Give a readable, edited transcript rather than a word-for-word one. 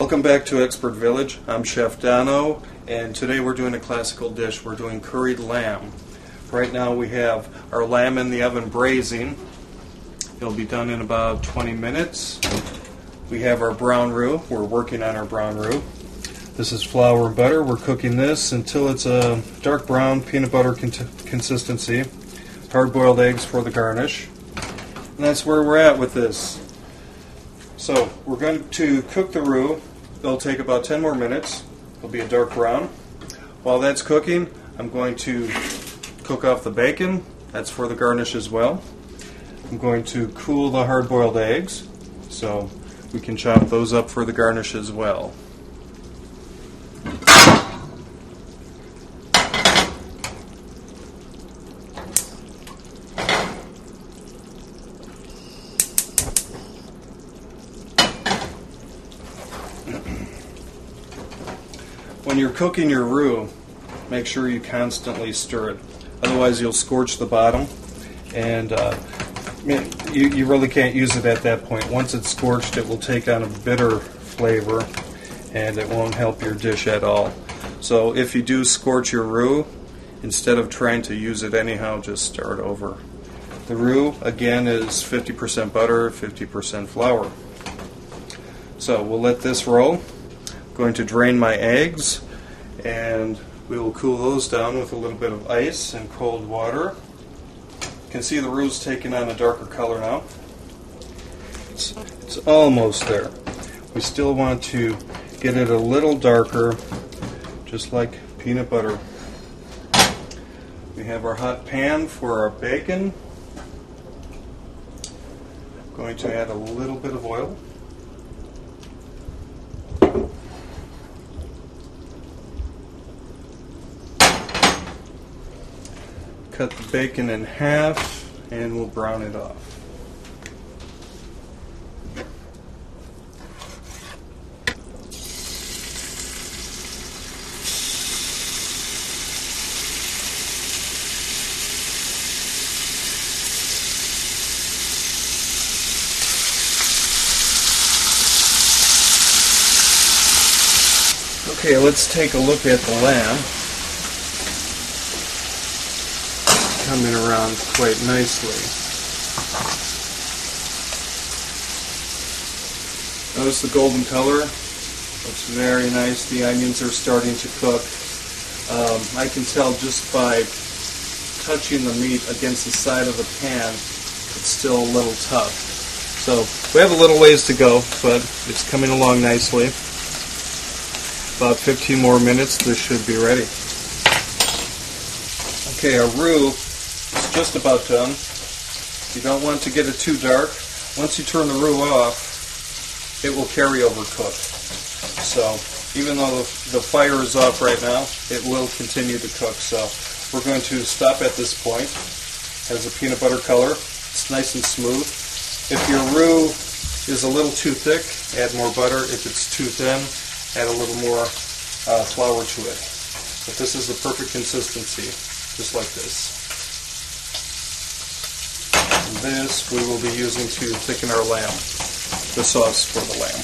Welcome back to Expert Village. I'm Chef Dono, and today we're doing a classical dish. We're doing curried lamb. Right now we have our lamb in the oven braising. It'll be done in about 20 minutes. We have our brown roux. We're working on our brown roux. This is flour and butter. We're cooking this until it's a dark brown peanut butter consistency. Hard-boiled eggs for the garnish. And that's where we're at with this. So we're going to cook the roux. It'll take about 10 more minutes. It'll be a dark brown. While that's cooking, I'm going to cook off the bacon. That's for the garnish as well. I'm going to cool the hard-boiled eggs, so we can chop those up for the garnish as well. When you're cooking your roux, make sure you constantly stir it. Otherwise you'll scorch the bottom, and you really can't use it at that point. Once it's scorched, it will take on a bitter flavor, and it won't help your dish at all. So if you do scorch your roux, instead of trying to use it anyhow, just start over. The roux, again, is 50% butter, 50% flour. So we'll let this roll. I'm going to drain my eggs, and we will cool those down with a little bit of ice and cold water. You can see the roux is taking on a darker color now. It's almost there. We still want to get it a little darker, just like peanut butter. We have our hot pan for our bacon. I'm going to add a little bit of oil. Cut the bacon in half, and we'll brown it off. Okay, let's take a look at the lamb. Coming around quite nicely. Notice the golden color. Looks very nice. The onions are starting to cook. I can tell just by touching the meat against the side of the pan, it's still a little tough. So we have a little ways to go, but it's coming along nicely. About 15 more minutes, this should be ready. Okay, our roux is just about done. You don't want to get it too dark. Once you turn the roux off, it will carry over cook. So even though the fire is off right now, it will continue to cook. So we're going to stop at this point. It has a peanut butter color. It's nice and smooth. If your roux is a little too thick, add more butter. If it's too thin, add a little more flour to it. But this is the perfect consistency, just like this. And this we will be using to thicken our lamb, the sauce for the lamb.